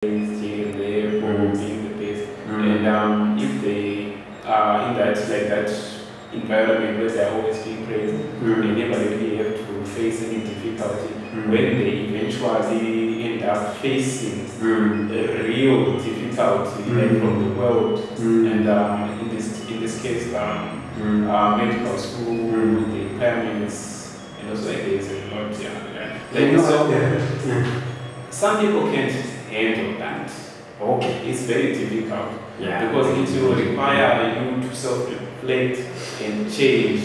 here and there for being the best. And if they are in that environment where they are always being praised, they never really have to face any difficulty. When they eventually end up facing a real difficulty from the world, and in this case, medical school, the requirements, and also there's a lot. Some people can't handle that. Okay. It's very difficult. Yeah. Because it will require you to self-reflect and change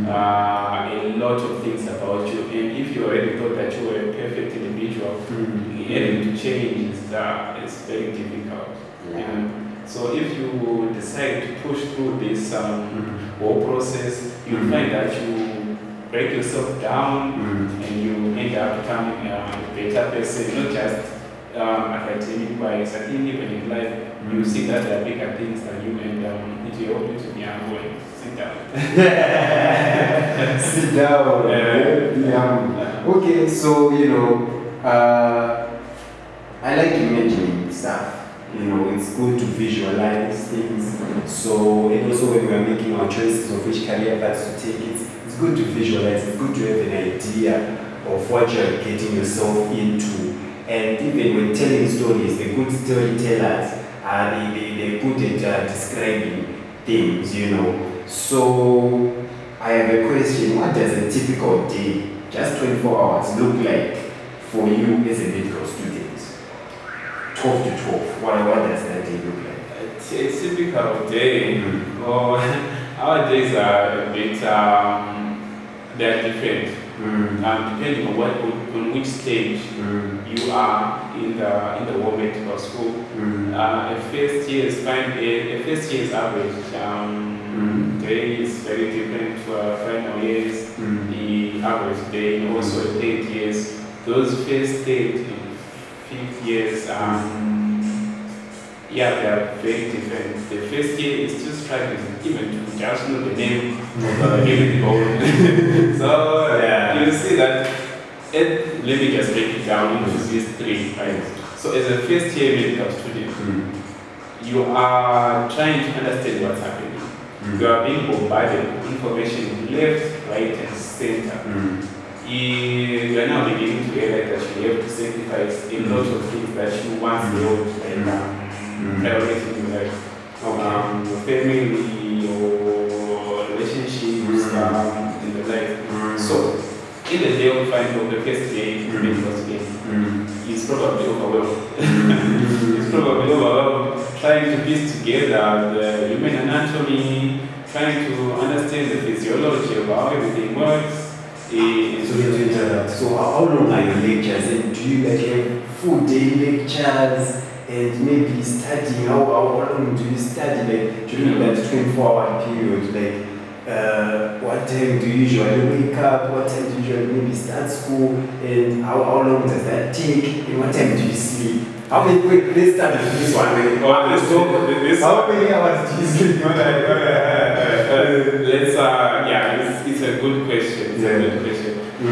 a lot of things about you. And if you already thought that you were a perfect individual, having to change is very difficult. Yeah. So if you decide to push through this whole process, you'll find that you break yourself down and you end up becoming a better person, not just academic wise. I think even in life, you see that there are bigger things than you, and it will help you to be avoided. Sit down. Sit down. Okay, so I like imagining stuff. It's good to visualize things. So, and also when we are making our choices of which career path to take, it's good to visualize. It's good to have an idea of what you're getting yourself into. And even when telling stories, the good storytellers they're good at describing things, So I have a question. What does a typical day, just 24 hours, look like for you as a medical student? 12 to 12. What does that day look like? A typical day. Well, our days are a bit they're different. Depending on which stage you are in the whole medical school. A first year's average day is very different for final years. The average day, and also third years. Those first, third, and fifth years, they are very different. The first year is still struggling, even to just know the name of the bone. So you see that. Let me just break it down into these three, right? So as a first year medical student, you are trying to understand what's happening. You are being bombarded with information left, right, and center. You are now beginning to realize that you have to sacrifice a lot of things that you once held priority in your life. Your family, your relationships, and the like. So in the day of the first day medical student, he's probably overwhelmed. He's probably overwhelmed trying to piece together the human anatomy, trying to understand the physiology of how everything works. So how long are your lectures? And do you have full day lectures and maybe studying? How long do you study during that 24-hour period? What time do you usually wake up? What time do you usually maybe start school? And how long does that take? And what time do you sleep? How many? Let's start with this one. How many hours do you sleep? It's a good question.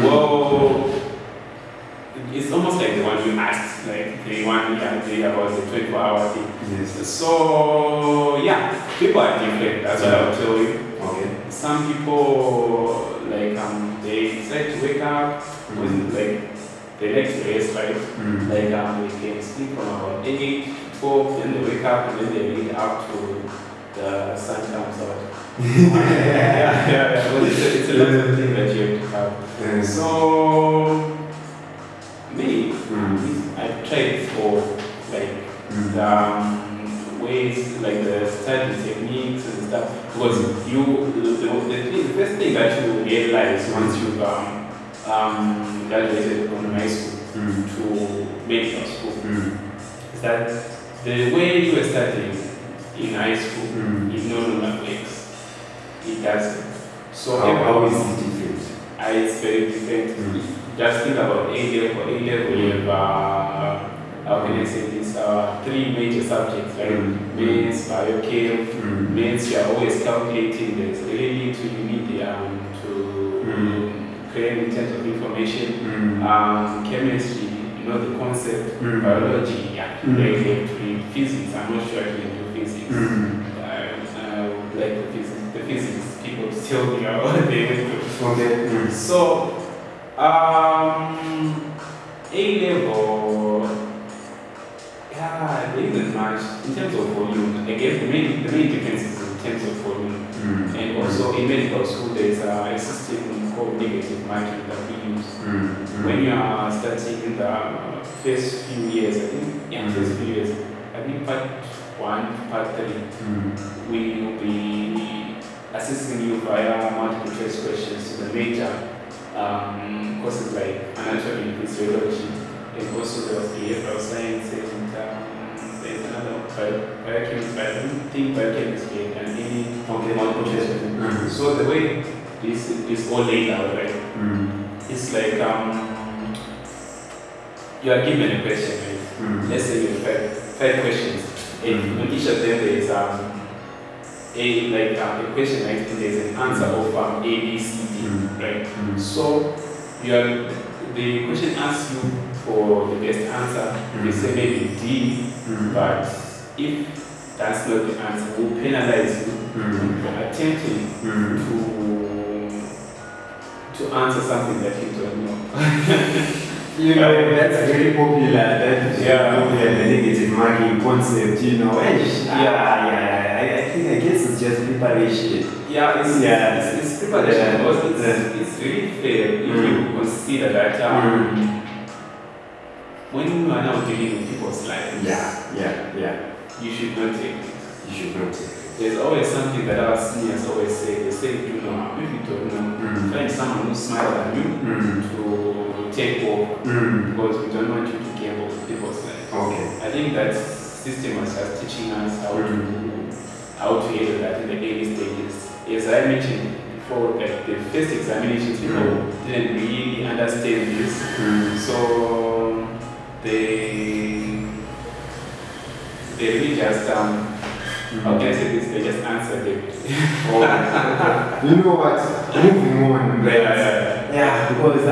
Well, it's almost like the one you asked, like the one about the 24-hour thing. Yes. So people are different. That's what I'll tell you. Okay. Some people they decide to wake up with they like to rest, right? They can sleep from about 8, 12, then they wake up and then they read up to the sun comes out. Well, it's a lot of things that you have to have. So me, I tried for ways like the study techniques and stuff, because the first thing that you realize once you've graduated from high school to medical school is that the way you were studying in high school it no longer works. It doesn't. So how is it different? It's very different. Just think about A-level. You have how can I say this? 3 major subjects, right? Maths, biochem. Maths, you are always calculating. There's really little you need to create in terms of information. Chemistry, you know the concept, biology, yeah, they have to read physics. I'm not sure I can do physics. Like the physics people tell me what they went to. Okay. So, A level, yeah, there isn't much in terms of volume. I guess the main difference is in terms of volume. And also in medical school, there's a system called negative marking that we use. When you are starting the first few years, I think part 1 to part 3, we will be assisting you via multiple choice questions to the major courses like anatomy, physiology, and also there was behavioral science and there's another biochemistry. I don't think biochemistry and any multiple choice questions. So the way this is all laid out, right? It's like you are given a question, right? Let's say you have 5 questions, and on each of them there is a question, right? And there's an answer of A, B, C, D, right? So the question asks you for the best answer. You say maybe D, but if that's not the answer, we'll penalize you for attempting to answer something that you don't know. You know, that's very popular, the negative marking concept, you know. I guess it's just preparation. It's preparation because it's really fair if you consider that when you are now dealing with people's lives, you should not take it. There's always something that our seniors always say. They say, you know, if you don't know, find someone who's smarter than you to take over because we don't want you to gamble with people's lives. Okay. I think that system was just teaching us how to handle that in the early stages. As I mentioned before, like the first examinations, people didn't really understand this, so they really just how can I say this? They just answered it. You know what? Moving on. Because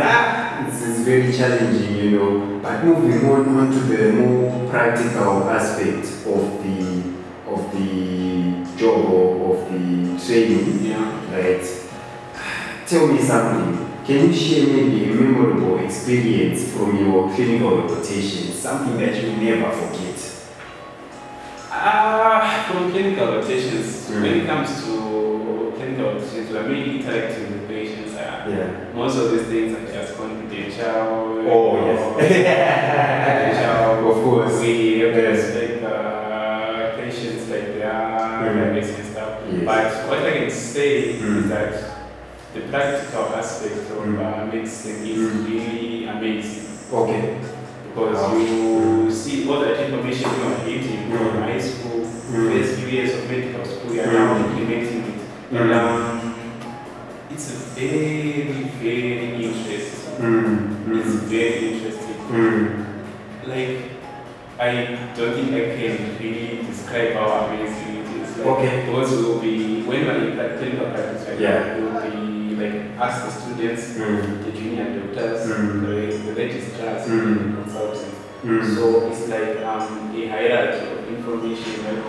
it's very challenging, you know. But moving on to the more practical aspect of the job or of the training, right? Tell me something. Can you share maybe a memorable experience from your clinical rotation, something that you never forget? From clinical rotations, when it comes to clinical rotations, we are mainly interacting with patients. Most of these things are just confidential. Confidential. Of course. We have to respect patients like their privacy and stuff. But what I can say is that the practical aspect of medicine is really amazing. Okay. Because you see all that information you are getting from high school, first few years of medical school, you are now implementing it. And it's very, very interesting. It's very interesting. Like, I don't think I can really describe how amazing it is. Like, because we will be, when we're in clinical practice, we will be like ask the students, the junior doctors, the registrars, the consultants. So it's like a hierarchy of information. Right?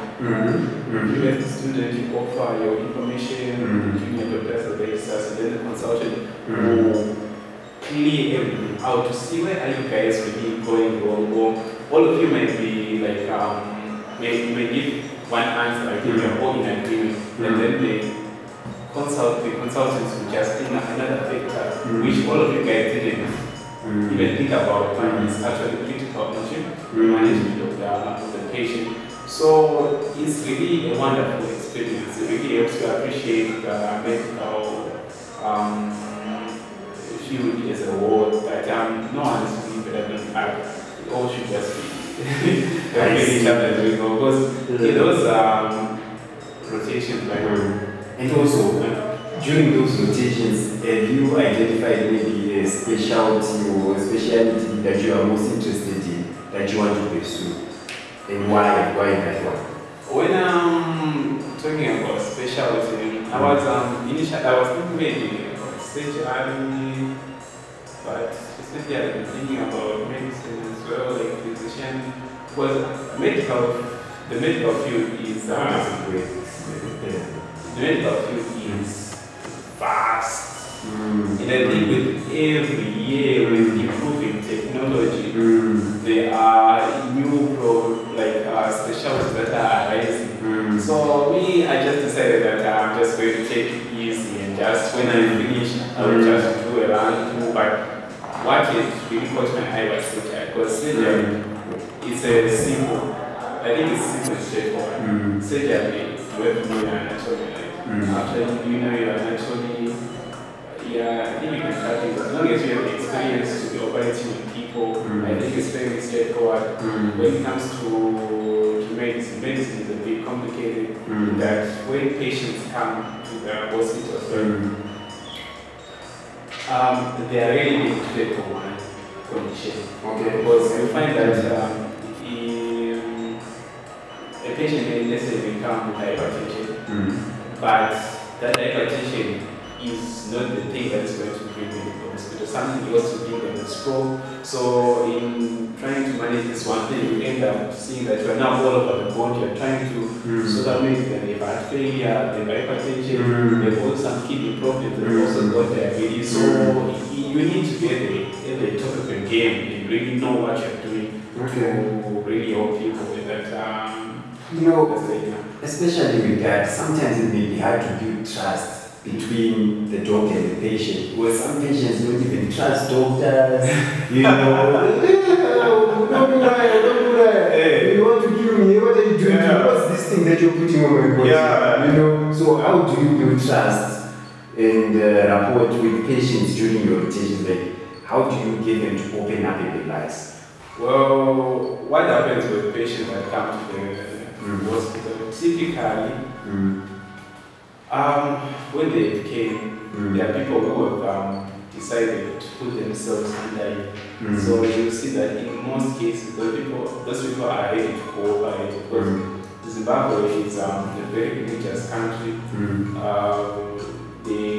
You as the student, you offer your information, the junior doctors, the registrars, and then the consultant will clear everything out to see where are you guys really going wrong. Or all of you might be like, may give one answer, I think you're all in agreement, and then the consultants will just think another factor, which all of you guys didn't even think about, but it's actually critical management of the patient. So it's really a wonderful experience. It really helps you appreciate the medical field as a whole, but no one is really better than that. It all should just be really challenging because in those rotations, like, and also, during those rotations, have you identified maybe a specialty or a specialty that you are most interested in, that you want to pursue? And why that one? When I'm talking about specialty, I was thinking maybe about surgery, but especially I've been thinking about medicine as well, like physician, because the medical field is the medical field is vast. And I think with every year with improving technology, there are new specialties that are arising. So me, I just decided that I'm just going to take it easy and just when I finish, I will just do a round two. But what is really caught my eye was surgery, because surgery is a simple. I think it's simple and straightforward. Surgery, you have to know your anatomy. After you know your anatomy, I think you can cut it. As long as you have the experience to be operating on people, I think it's very straightforward. When it comes to medicine, medicine is a bit complicated. That when patients come to the hospital, they are really being treated for one condition. Because you find that a patient may necessarily come with hypertension, but that hypertension is not the thing that is going to bring them to the hospital. Something else to bring them to stroke. So in trying to manage this one thing, you end up seeing that you are now all over the board. You are trying to sort of make them have heart failure, they have hypertension, they have also some kidney problems, they've also got diabetes. So you need to get at the top of the game and really know what you're doing to really help people with that. Especially with that, sometimes it may be hard to build trust between the doctor and the patient. Because some patients don't even trust doctors. Don't do that. Hey, you want to kill me? What are you doing? What's this thing that you're putting on my body? So how do you build trust and rapport with patients during your rotations? Like, how do you get them to open up and relax? Well, what happens with patients that come to the hospital? Typically, when they came, there are people who have decided to put themselves under it. So you see that in most cases, those people are ready to cooperate because Zimbabwe is a very religious country. They